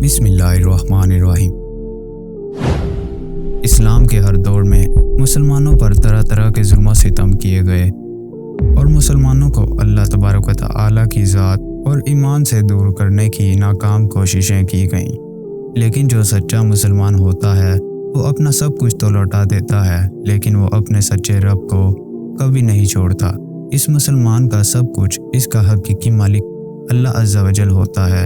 بسم اللہ الرحمن الرحیم۔ اسلام کے ہر دور میں مسلمانوں پر طرح طرح کے ظلم و ستم کیے گئے اور مسلمانوں کو اللہ تبارک و تعالیٰ کی ذات اور ایمان سے دور کرنے کی ناکام کوششیں کی گئیں، لیکن جو سچا مسلمان ہوتا ہے وہ اپنا سب کچھ تو لوٹا دیتا ہے، لیکن وہ اپنے سچے رب کو کبھی نہیں چھوڑتا۔ اس مسلمان کا سب کچھ اس کا حقیقی مالک اللہ عز و جل ہوتا ہے۔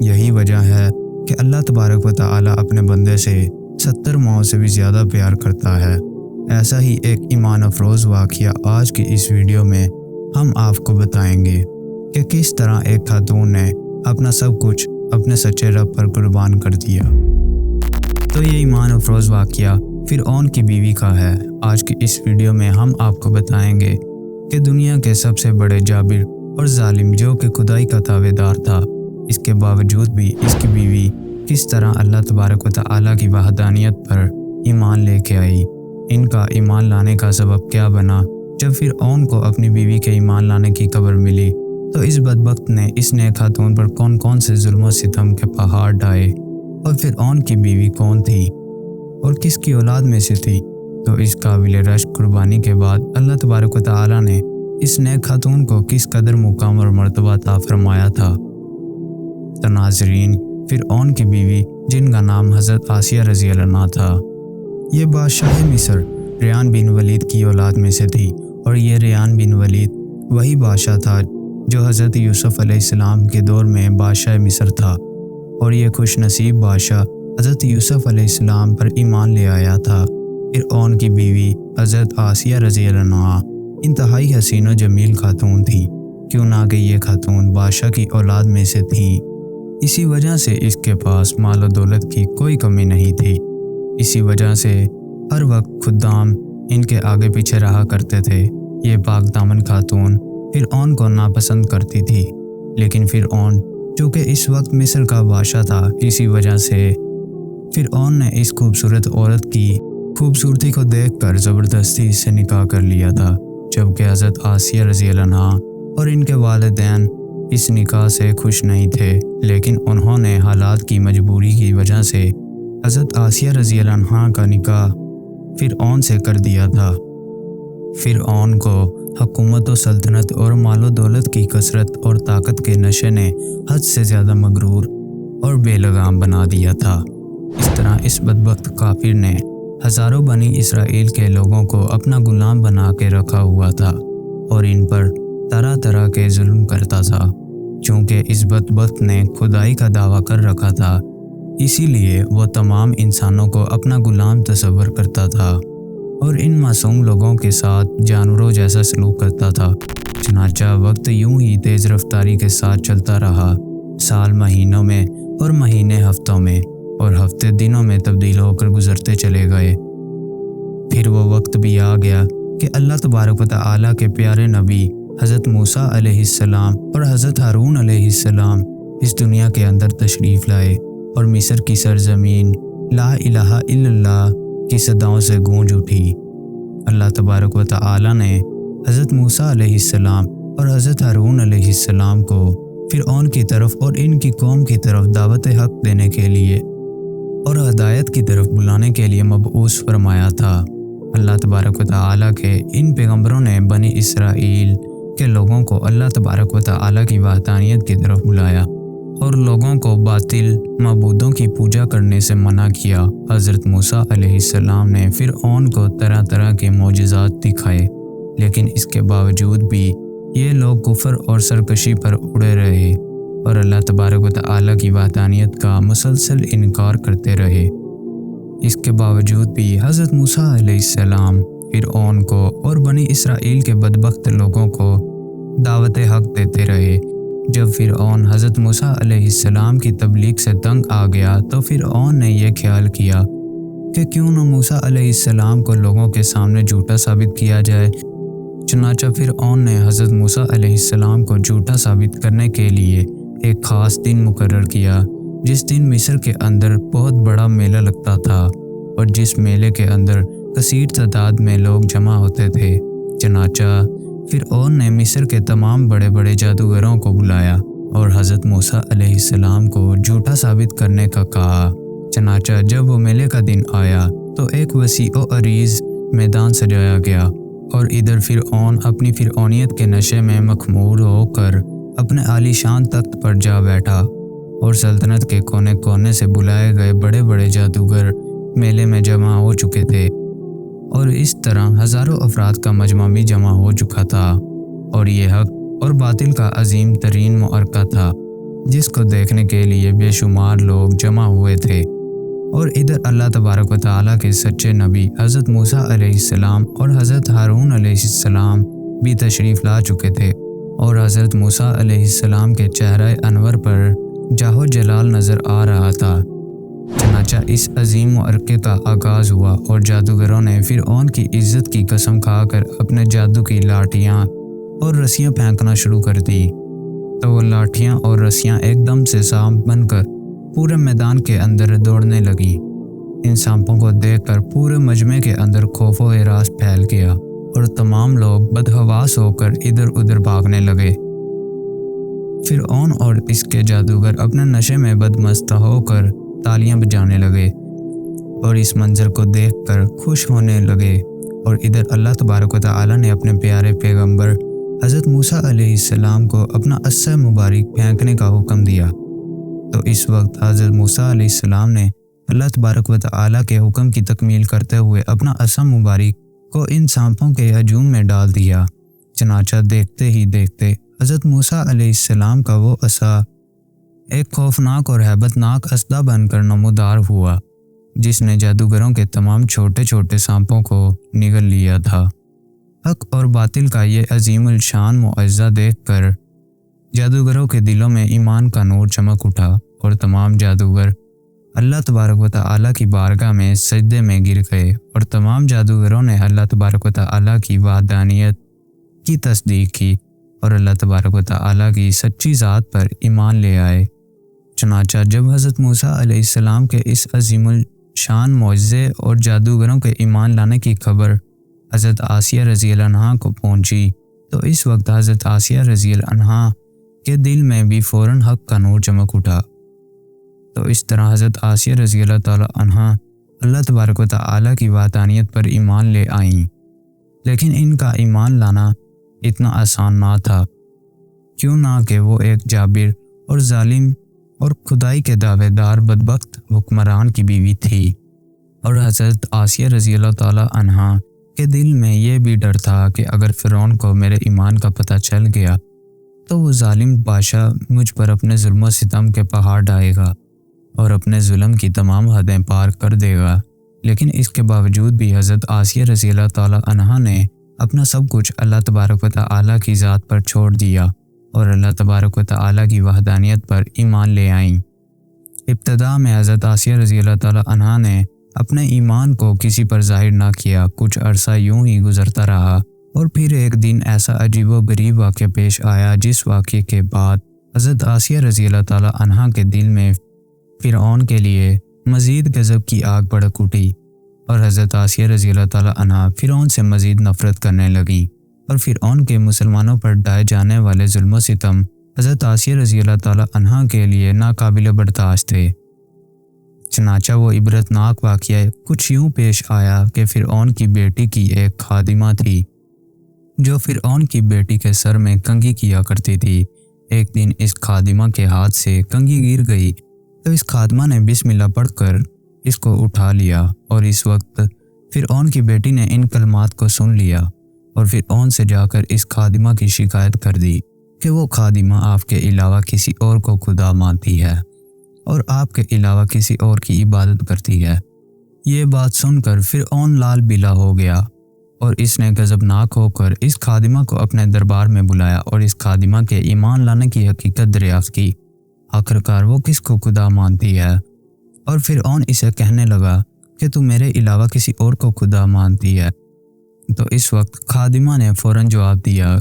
یہی وجہ ہے کہ اللہ تبارک و تعالیٰ اپنے بندے سے 70 ماؤں سے بھی زیادہ پیار کرتا ہے۔ ایسا ہی ایک ایمان افروز واقعہ آج کی اس ویڈیو میں ہم آپ کو بتائیں گے کہ کس طرح ایک خاتون نے اپنا سب کچھ اپنے سچے رب پر قربان کر دیا۔ تو یہ ایمان افروز واقعہ فرعون کی بیوی کا ہے۔ آج کی اس ویڈیو میں ہم آپ کو بتائیں گے کہ دنیا کے سب سے بڑے جابر اور ظالم جو کہ خدائی کا تابع دار تھا، اس کے باوجود بھی اس کی بیوی کس طرح اللہ تبارک و تعالیٰ کی وحدانیت پر ایمان لے کے آئی۔ ان کا ایمان لانے کا سبب کیا بنا؟ جب فرعون کو اپنی بیوی کے ایمان لانے کی خبر ملی تو اس بدبخت نے اس نیک خاتون پر کون کون سے ظلم و ستم کے پہاڑ ڈھائے، اور فرعون کی بیوی کون تھی اور کس کی اولاد میں سے تھی؟ تو اس قابل رشک قربانی کے بعد اللہ تبارک و تعالیٰ نے اس نیک خاتون کو کس قدر مقام اور مرتبہ عطا فرمایا تھا۔ تو ناظرین، فرعون کی بیوی جن کا نام حضرت آسیہ رضی اللہ عنہا تھا، یہ بادشاہ مصر ریان بن ولید کی اولاد میں سے تھی، اور یہ ریان بن ولید وہی بادشاہ تھا جو حضرت یوسف علیہ السلام کے دور میں بادشاہ مصر تھا، اور یہ خوش نصیب بادشاہ حضرت یوسف علیہ السلام پر ایمان لے آیا تھا۔ فرعون کی بیوی حضرت آسیہ رضی اللہ عنہا انتہائی حسین و جمیل خاتون تھی، کیوں نہ کہ یہ خاتون بادشاہ کی اولاد میں سے تھیں۔ اسی وجہ سے اس کے پاس مال و دولت کی کوئی کمی نہیں تھی۔ اسی وجہ سے ہر وقت خدام ان کے آگے پیچھے رہا کرتے تھے۔ یہ پاک دامن خاتون فرعون کو ناپسند کرتی تھی، لیکن فرعون چونکہ اس وقت مصر کا بادشاہ تھا، اسی وجہ سے فرعون نے اس خوبصورت عورت کی خوبصورتی کو دیکھ کر زبردستی اس سے نکاح کر لیا تھا، جبکہ حضرت آسیہ رضی اللہ عنہا اور ان کے والدین اس نکاح سے خوش نہیں تھے، لیکن انہوں نے حالات کی مجبوری کی وجہ سے حضرت آسیہ رضی اللہ عنہا کا نکاح فرعون سے کر دیا تھا۔ فرعون کو حکومت و سلطنت اور مال و دولت کی کثرت اور طاقت کے نشے نے حد سے زیادہ مغرور اور بے لگام بنا دیا تھا۔ اس طرح اس بدبخت کافر نے ہزاروں بنی اسرائیل کے لوگوں کو اپنا غلام بنا کے رکھا ہوا تھا اور ان پر طرح طرح کے ظلم کرتا تھا۔ چونکہ اس بدبخت نے خدائی کا دعویٰ کر رکھا تھا، اسی لیے وہ تمام انسانوں کو اپنا غلام تصور کرتا تھا اور ان معصوم لوگوں کے ساتھ جانوروں جیسا سلوک کرتا تھا۔ چنانچہ وقت یوں ہی تیز رفتاری کے ساتھ چلتا رہا۔ سال مہینوں میں اور مہینے ہفتوں میں اور ہفتے دنوں میں تبدیل ہو کر گزرتے چلے گئے۔ پھر وہ وقت بھی آ گیا کہ اللہ تبارک و تعالیٰ کے پیارے نبی حضرت موسیٰ علیہ السلام اور حضرت ہارون علیہ السلام اس دنیا کے اندر تشریف لائے، اور مصر کی سرزمین لا الہ الا اللہ کی صداؤں سے گونج اٹھی۔ اللہ تبارک و تعالیٰ نے حضرت موسیٰ علیہ السلام اور حضرت ہارون علیہ السلام کو فرعون کی طرف اور ان کی قوم کی طرف دعوت حق دینے کے لیے اور ہدایت کی طرف بلانے کے لیے مبعوث فرمایا تھا۔ اللہ تبارک و تعالیٰ کے ان پیغمبروں نے بنی اسرائیل کے لوگوں کو اللہ تبارک و تعالیٰ کی وحدانیت کی طرف بلایا اور لوگوں کو باطل معبودوں کی پوجا کرنے سے منع کیا۔ حضرت موسیٰ علیہ السلام نے فرعون کو طرح طرح کے معجزات دکھائے، لیکن اس کے باوجود بھی یہ لوگ کفر اور سرکشی پر اڑے رہے اور اللہ تبارک و تعالیٰ کی وحدانیت کا مسلسل انکار کرتے رہے۔ اس کے باوجود بھی حضرت موسیٰ علیہ السلام فرعون کو اور بنی اسرائیل کے بدبخت لوگوں کو دعوت حق دیتے رہے۔ جب فرعون حضرت موسیٰ علیہ السلام کی تبلیغ سے تنگ آ گیا تو فرعون نے یہ خیال کیا کہ کیوں نہ موسیٰ علیہ السلام کو لوگوں کے سامنے جھوٹا ثابت کیا جائے۔ چنانچہ فرعون نے حضرت موسیٰ علیہ السلام کو جھوٹا ثابت کرنے کے لیے ایک خاص دن مقرر کیا، جس دن مصر کے اندر بہت بڑا میلہ لگتا تھا اور جس میلے کے اندر کثیر تعداد میں لوگ جمع ہوتے تھے۔ چنانچہ فرعون نے مصر کے تمام بڑے بڑے جادوگروں کو بلایا اور حضرت موسیٰ علیہ السلام کو جھوٹا ثابت کرنے کا کہا۔ چنانچہ جب وہ میلے کا دن آیا تو ایک وسیع و عریض میدان سجایا گیا اور ادھر فرعون اپنی فرعونیت کے نشے میں مخمور ہو کر اپنے عالی شان تخت پر جا بیٹھا، اور سلطنت کے کونے کونے سے بلائے گئے بڑے بڑے جادوگر میلے میں جمع ہو چکے تھے، اور اس طرح ہزاروں افراد کا مجمع بھی جمع ہو چکا تھا، اور یہ حق اور باطل کا عظیم ترین معرکہ تھا جس کو دیکھنے کے لیے بے شمار لوگ جمع ہوئے تھے۔ اور ادھر اللہ تبارک و تعالیٰ کے سچے نبی حضرت موسیٰ علیہ السلام اور حضرت ہارون علیہ السلام بھی تشریف لا چکے تھے، اور حضرت موسیٰ علیہ السلام کے چہرہ انور پر جاہ و جلال نظر آ رہا تھا۔ چنانچہ اس عظیم معرکے کا آغاز ہوا، اور جادوگروں نے فرعون کی عزت کی قسم کھا کر اپنے جادو کی لاٹھیاں اور رسیاں پھینکنا شروع کر دی، تو وہ لاٹھیاں اور رسیاں ایک دم سے سانپ بن کر پورے میدان کے اندر دوڑنے لگیں۔ ان سانپوں کو دیکھ کر پورے مجمع کے اندر خوف و ہراس پھیل گیا، اور تمام لوگ بدحواس ہو کر ادھر ادھر بھاگنے لگے۔ فرعون اور اس کے جادوگر اپنے نشے میں بدمست ہو کر تالیاں بجانے لگے اور اس منظر کو دیکھ کر خوش ہونے لگے، اور ادھر اللہ تبارک و تعالیٰ نے اپنے پیارے پیغمبر حضرت موسیٰ علیہ السلام کو اپنا عصا مبارک پھینکنے کا حکم دیا۔ تو اس وقت حضرت موسیٰ علیہ السلام نے اللہ تبارک و تعالیٰ کے حکم کی تکمیل کرتے ہوئے اپنا عصا مبارک کو ان سانپوں کے ہجوم میں ڈال دیا۔ چنانچہ دیکھتے ہی دیکھتے حضرت موسیٰ علیہ السلام کا وہ عصا ایک خوفناک اور ہیبت ناک اسدہ بن کر نمودار ہوا، جس نے جادوگروں کے تمام چھوٹے چھوٹے سانپوں کو نگل لیا تھا۔ حق اور باطل کا یہ عظیم الشان معجزہ دیکھ کر جادوگروں کے دلوں میں ایمان کا نور چمک اٹھا، اور تمام جادوگر اللہ تبارک و تعالیٰ کی بارگاہ میں سجدے میں گر گئے، اور تمام جادوگروں نے اللہ تبارک و تعالیٰ کی وحدانیت کی تصدیق کی اور اللہ تبارک و تعالیٰ کی سچی ذات پر ایمان لے آئے۔ چنانچہ جب حضرت موسیٰ علیہ السلام کے اس عظیم الشان معجزے اور جادوگروں کے ایمان لانے کی خبر حضرت آسیہ رضی اللہ عنہا کو پہنچی، تو اس وقت حضرت آسیہ رضی اللہ عنہا کے دل میں بھی فوراً حق کا نور چمک اٹھا۔ تو اس طرح حضرت آسیہ رضی اللہ تعالی عنہا اللہ تبارک و تعالیٰ کی وحدانیت پر ایمان لے آئیں، لیکن ان کا ایمان لانا اتنا آسان نہ تھا، کیوں نہ کہ وہ ایک جابر اور ظالم اور خدائی کے دعوے دار بدبخت حکمران کی بیوی تھی، اور حضرت آسیہ رضی اللہ تعالی عنہا کے دل میں یہ بھی ڈر تھا کہ اگر فرعون کو میرے ایمان کا پتہ چل گیا تو وہ ظالم بادشاہ مجھ پر اپنے ظلم و ستم کے پہاڑ ڈھائے گا اور اپنے ظلم کی تمام حدیں پار کر دے گا۔ لیکن اس کے باوجود بھی حضرت آسیہ رضی اللہ تعالی عنہا نے اپنا سب کچھ اللہ تبارک و تعالیٰ کی ذات پر چھوڑ دیا اور اللہ تبارک و تعالیٰ کی وحدانیت پر ایمان لے آئیں۔ ابتدا میں حضرت آسیہ رضی اللہ تعالی عنہا نے اپنے ایمان کو کسی پر ظاہر نہ کیا، کچھ عرصہ یوں ہی گزرتا رہا، اور پھر ایک دن ایسا عجیب و غریب واقعہ پیش آیا جس واقعے کے بعد حضرت آسیہ رضی اللہ تعالی عنہا کے دل میں فرعون کے لیے مزید غضب کی آگ بھڑک اٹھی، اور حضرت آسیہ رضی اللہ تعالی عنہا فرعون سے مزید نفرت کرنے لگیں، اور فرعون کے مسلمانوں پر ڈھائے جانے والے ظلم و ستم حضرت آسیہ رضی اللہ تعالی عنہا کے لیے ناقابل برداشت تھے۔ چنانچہ وہ عبرتناک واقعہ کچھ یوں پیش آیا کہ فرعون کی بیٹی کی ایک خادمہ تھی جو فرعون کی بیٹی کے سر میں کنگھی کیا کرتی تھی۔ ایک دن اس خادمہ کے ہاتھ سے کنگھی گر گئی تو اس خادمہ نے بسم اللہ پڑھ کر اس کو اٹھا لیا، اور اس وقت فرعون کی بیٹی نے ان کلمات کو سن لیا اور فرعون سے جا کر اس خادمہ کی شکایت کر دی کہ وہ خادمہ آپ کے علاوہ کسی اور کو خدا مانتی ہے اور آپ کے علاوہ کسی اور کی عبادت کرتی ہے۔ یہ بات سن کر فرعون لال بلا ہو گیا، اور اس نے غضبناک ہو کر اس خادمہ کو اپنے دربار میں بلایا اور اس خادمہ کے ایمان لانے کی حقیقت دریافت کی۔ آخرکار وہ کس کو خدا مانتی ہے، اور فرعون اسے کہنے لگا کہ تو میرے علاوہ کسی اور کو خدا مانتی ہے۔ تو اس وقت خادمہ نے فوراً جواب دیا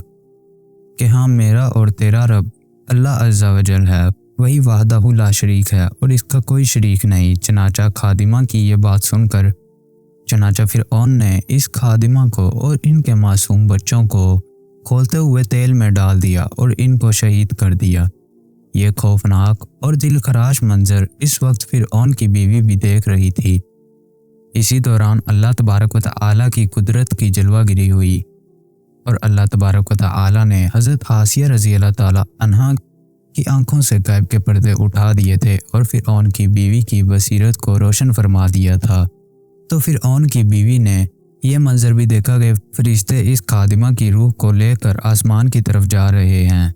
کہ ہاں، میرا اور تیرا رب اللہ عز و جل ہے، وہی وحدہ لا شریک ہے اور اس کا کوئی شریک نہیں۔ چنانچہ خادمہ کی یہ بات سن کر فرعون نے اس خادمہ کو اور ان کے معصوم بچوں کو کھولتے ہوئے تیل میں ڈال دیا اور ان کو شہید کر دیا۔ یہ خوفناک اور دل خراش منظر اس وقت فرعون کی بیوی بھی دیکھ رہی تھی۔ اسی دوران اللہ تبارک و تعالی کی قدرت کی جلوہ گری ہوئی اور اللہ تبارک و تعالی نے حضرت آسیہ رضی اللہ تعالی عنہا کی آنکھوں سے غیب کے پردے اٹھا دیے تھے اور فرعون کی بیوی کی بصیرت کو روشن فرما دیا تھا۔ تو فرعون کی بیوی نے یہ منظر بھی دیکھا کہ فرشتے اس خادمہ کی روح کو لے کر آسمان کی طرف جا رہے ہیں۔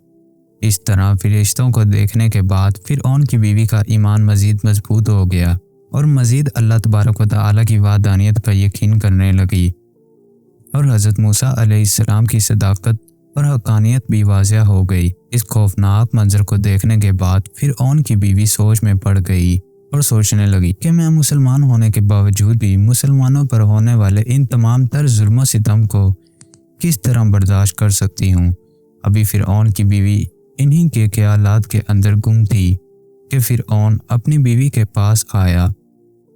اس طرح فرشتوں کو دیکھنے کے بعد فرعون کی بیوی کا ایمان مزید مضبوط ہو گیا اور مزید اللہ تبارک و تعالی کی وحدانیت کا یقین کرنے لگی، اور حضرت موسیٰ علیہ السلام کی صداقت اور حقانیت بھی واضح ہو گئی۔ اس خوفناک منظر کو دیکھنے کے بعد فرعون کی بیوی سوچ میں پڑ گئی اور سوچنے لگی کہ میں مسلمان ہونے کے باوجود بھی مسلمانوں پر ہونے والے ان تمام تر ظلم و ستم کو کس طرح برداشت کر سکتی ہوں۔ ابھی فرعون کی بیوی انہی کے خیالات کے اندر گم تھی کہ فرعون اپنی بیوی کے پاس آیا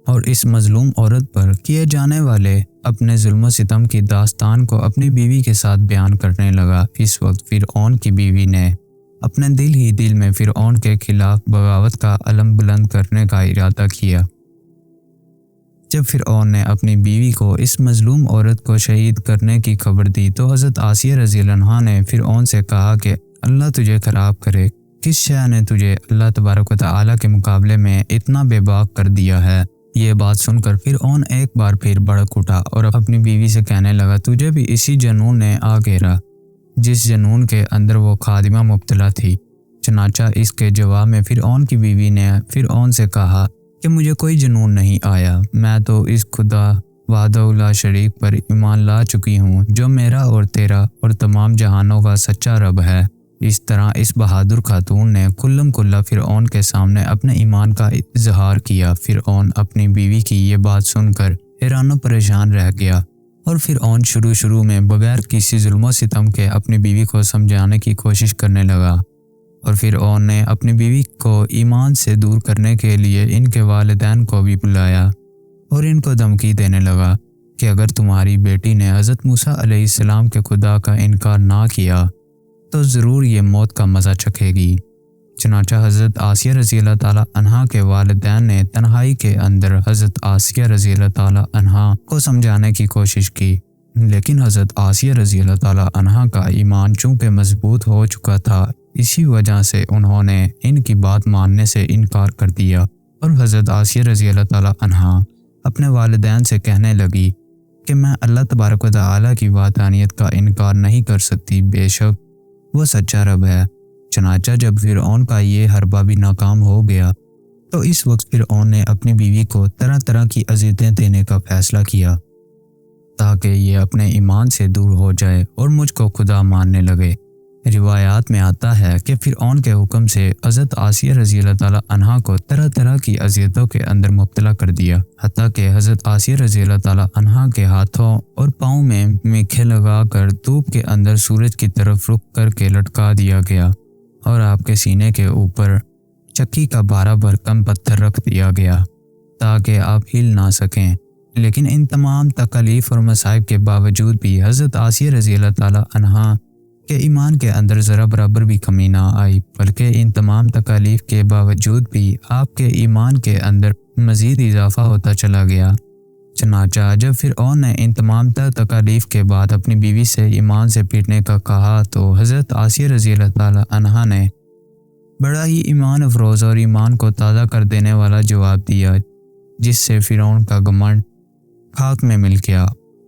اور اس مظلوم عورت پر کیے جانے والے اپنے ظلم و ستم کی داستان کو اپنی بیوی کے ساتھ بیان کرنے لگا۔ اس وقت فرعون کی بیوی نے اپنے دل ہی دل میں فرعون کے خلاف بغاوت کا علم بلند کرنے کا ارادہ کیا۔ جب فرعون نے اپنی بیوی کو اس مظلوم عورت کو شہید کرنے کی خبر دی تو حضرت آسیہ رضی اللہ عنہا نے فرعون سے کہا کہ اللہ تجھے خراب کرے، کس شے نے تجھے اللہ تبارک و تعالی کے مقابلے میں اتنا بے باک کر دیا ہے؟ یہ بات سن کر فرعون ایک بار پھر بھڑک اٹھا اور اپنی بیوی سے کہنے لگا، تجھے بھی اسی جنون نے آ گھیرا جس جنون کے اندر وہ خادمہ مبتلا تھی۔ چنانچہ اس کے جواب میں فرعون کی بیوی نے فرعون سے کہا کہ مجھے کوئی جنون نہیں آیا، میں تو اس خدا وحدہ لا شریک پر ایمان لا چکی ہوں جو میرا اور تیرا اور تمام جہانوں کا سچا رب ہے۔ اس طرح اس بہادر خاتون نے کلم کلا فرعون کے سامنے اپنے ایمان کا اظہار کیا۔ فرعون اپنی بیوی کی یہ بات سن کر حیران و پریشان رہ گیا اور فرعون شروع میں بغیر کسی ظلم و ستم کے اپنی بیوی کو سمجھانے کی کوشش کرنے لگا، اور فرعون نے اپنی بیوی کو ایمان سے دور کرنے کے لیے ان کے والدین کو بھی بلایا اور ان کو دھمکی دینے لگا کہ اگر تمہاری بیٹی نے حضرت موسیٰ علیہ السلام کے خدا کا انکار نہ کیا تو ضرور یہ موت کا مزہ چکھے گی۔ چنانچہ حضرت آسیہ رضی اللہ تعالی عنہا کے والدین نے تنہائی کے اندر حضرت آسیہ رضی اللہ تعالی عنہا کو سمجھانے کی کوشش کی، لیکن حضرت آسیہ رضی اللہ تعالی عنہا کا ایمان چونکہ مضبوط ہو چکا تھا، اسی وجہ سے انہوں نے ان کی بات ماننے سے انکار کر دیا، اور حضرت آسیہ رضی اللہ تعالی عنہا اپنے والدین سے کہنے لگی کہ میں اللہ تبارک و تعالی کی وحدانیت کا انکار نہیں کر سکتی، بے شک وہ سچا رب ہے۔ چنانچہ جب فرعون کا یہ حربہ بھی ناکام ہو گیا تو اس وقت فرعون نے اپنی بیوی کو طرح طرح کی اذیتیں دینے کا فیصلہ کیا تاکہ یہ اپنے ایمان سے دور ہو جائے اور مجھ کو خدا ماننے لگے۔ روایات میں آتا ہے کہ فرعون کے حکم سے حضرت آسیہ رضی اللہ تعالی عنہا کو طرح طرح کی اذیتوں کے اندر مبتلا کر دیا، حتیٰ کہ حضرت آسیہ رضی اللہ تعالی عنہا کے ہاتھوں اور پاؤں میں میخیں لگا کر دھوپ کے اندر سورج کی طرف رخ کر کے لٹکا دیا گیا، اور آپ کے سینے کے اوپر چکی کا بھارا بھرکم پتھر رکھ دیا گیا تاکہ آپ ہل نہ سکیں۔ لیکن ان تمام تکالیف اور مصائب کے باوجود بھی حضرت آسیہ رضی اللہ تعالی عنہا کہ ایمان کے اندر ذرا برابر بھی کمی نہ آئی، بلکہ ان تمام تکالیف کے باوجود بھی آپ کے ایمان کے اندر مزید اضافہ ہوتا چلا گیا۔ چنانچہ جب فرعون نے ان تمام تکالیف کے بعد اپنی بیوی سے ایمان سے پھرنے کا کہا تو حضرت آسیہ رضی اللہ تعالی عنہا نے بڑا ہی ایمان افروز اور ایمان کو تازہ کر دینے والا جواب دیا، جس سے فرعون کا گھمنڈ خاک میں مل گیا،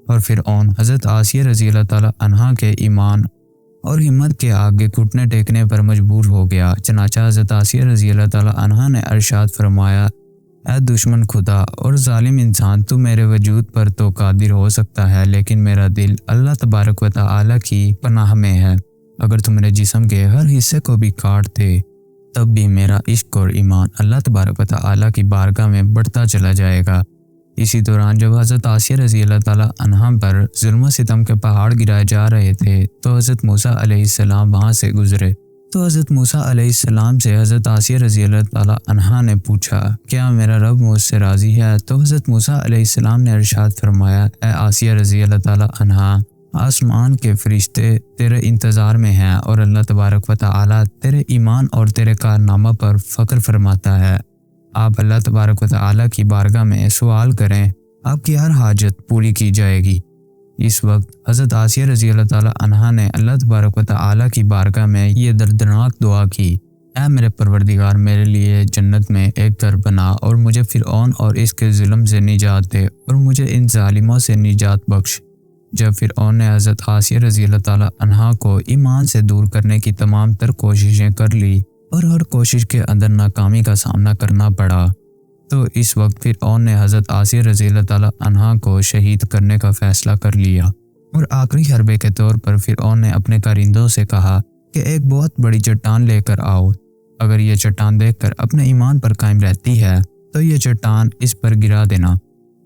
اور فرعون حضرت آسیہ رضی اللہ تعالی عنہا کے ایمان اور ہمت کے آگے گھٹنے ٹیکنے پر مجبور ہو گیا۔ چنانچہ حضرت آسیہ رضی اللہ تعالی عنہا نے ارشاد فرمایا، اے دشمن خدا اور ظالم انسان، تو میرے وجود پر تو قادر ہو سکتا ہے، لیکن میرا دل اللہ تبارک و تعالی کی پناہ میں ہے۔ اگر تو میرے جسم کے ہر حصے کو بھی کاٹ دے تب بھی میرا عشق اور ایمان اللہ تبارک و تعالی کی بارگاہ میں بڑھتا چلا جائے گا۔ اسی دوران جب حضرت آسیہ رضی اللہ تعالی عنہا پر ظلم و ستم کے پہاڑ گرائے جا رہے تھے تو حضرت موسیٰ علیہ السلام وہاں سے گزرے، تو حضرت موسیٰ علیہ السلام سے حضرت آسیہ رضی اللہ تعالی عنہا نے پوچھا، کیا میرا رب مجھ سے راضی ہے؟ تو حضرت موسیٰ علیہ السلام نے ارشاد فرمایا، اے آسیہ رضی اللہ تعالی عنہا، آسمان کے فرشتے تیرے انتظار میں ہیں اور اللہ تبارک و تعالی تیرے ایمان اور تیرے کارنامہ پر فخر فرماتا ہے۔ آپ اللہ تبارک و تعالی کی بارگاہ میں سوال کریں، آپ کی ہر حاجت پوری کی جائے گی۔ اس وقت حضرت آسیہ رضی اللہ تعالی عنہا نے اللہ تبارک و تعالی کی بارگاہ میں یہ دردناک دعا کی، اے میرے پروردگار، میرے لیے جنت میں ایک گھر بنا اور مجھے فرعون اور اس کے ظلم سے نجات دے اور مجھے ان ظالموں سے نجات بخش۔ جب فرعون نے حضرت آسیہ رضی اللہ تعالی عنہا کو ایمان سے دور کرنے کی تمام تر کوششیں کر لی اور ہر کوشش کے اندر ناکامی کا سامنا کرنا پڑا، تو اس وقت فرعون نے حضرت آسیہ رضی اللہ تعالی عنہا کو شہید کرنے کا فیصلہ کر لیا، اور آخری حربے کے طور پر فرعون نے اپنے کارندوں سے کہا کہ ایک بہت بڑی چٹان لے کر آؤ، اگر یہ چٹان دیکھ کر اپنے ایمان پر قائم رہتی ہے تو یہ چٹان اس پر گرا دینا،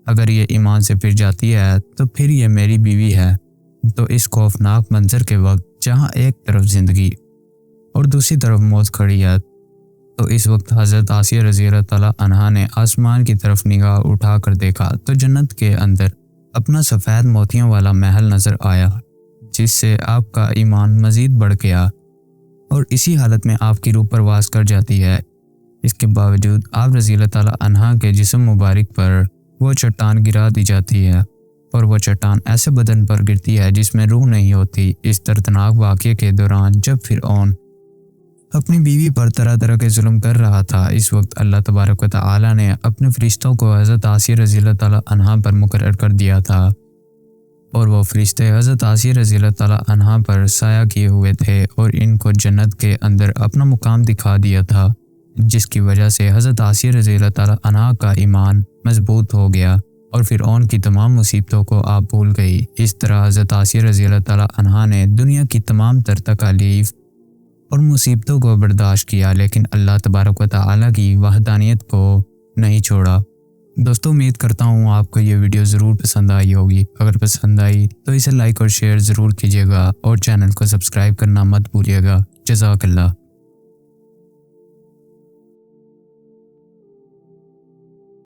اگر یہ ایمان سے پھر جاتی ہے تو پھر یہ میری بیوی ہے۔ تو اس خوفناک منظر کے وقت جہاں ایک طرف زندگی اور دوسری طرف موت کھڑی ہے، تو اس وقت حضرت آسیہ رضی اللہ تعالی عنہا نے آسمان کی طرف نگاہ اٹھا کر دیکھا تو جنت کے اندر اپنا سفید موتیوں والا محل نظر آیا، جس سے آپ کا ایمان مزید بڑھ گیا اور اسی حالت میں آپ کی روح پرواز کر جاتی ہے۔ اس کے باوجود آپ رضی اللہ تعالی عنہا کے جسم مبارک پر وہ چٹان گرا دی جاتی ہے، اور وہ چٹان ایسے بدن پر گرتی ہے جس میں روح نہیں ہوتی۔ اس دردناک واقعے کے دوران جب فرعون اپنی بیوی پر طرح طرح کے ظلم کر رہا تھا، اس وقت اللہ تبارک و تعالی نے اپنے فرشتوں کو حضرت آسیہ رضی اللہ تعالی عنہا پر مقرر کر دیا تھا، اور وہ فرشتے حضرت آسیہ رضی اللہ تعالی عنہا پر سایہ کیے ہوئے تھے اور ان کو جنت کے اندر اپنا مقام دکھا دیا تھا، جس کی وجہ سے حضرت آسیہ رضی اللہ تعالی عنہا کا ایمان مضبوط ہو گیا اور فرعون کی تمام مصیبتوں کو آپ بھول گئی۔ اس طرح حضرت آسیہ رضی اللہ تعالی عنہا نے دنیا کی تمام تر تکالیف اور مصیبتوں کو برداشت کیا، لیکن اللہ تبارک و تعالی کی وحدانیت کو نہیں چھوڑا۔ دوستو، امید کرتا ہوں آپ کو یہ ویڈیو ضرور پسند آئی ہوگی۔ اگر پسند آئی تو اسے لائک اور شیئر ضرور کیجیے گا اور چینل کو سبسکرائب کرنا مت بھولیے گا۔ جزاک اللہ۔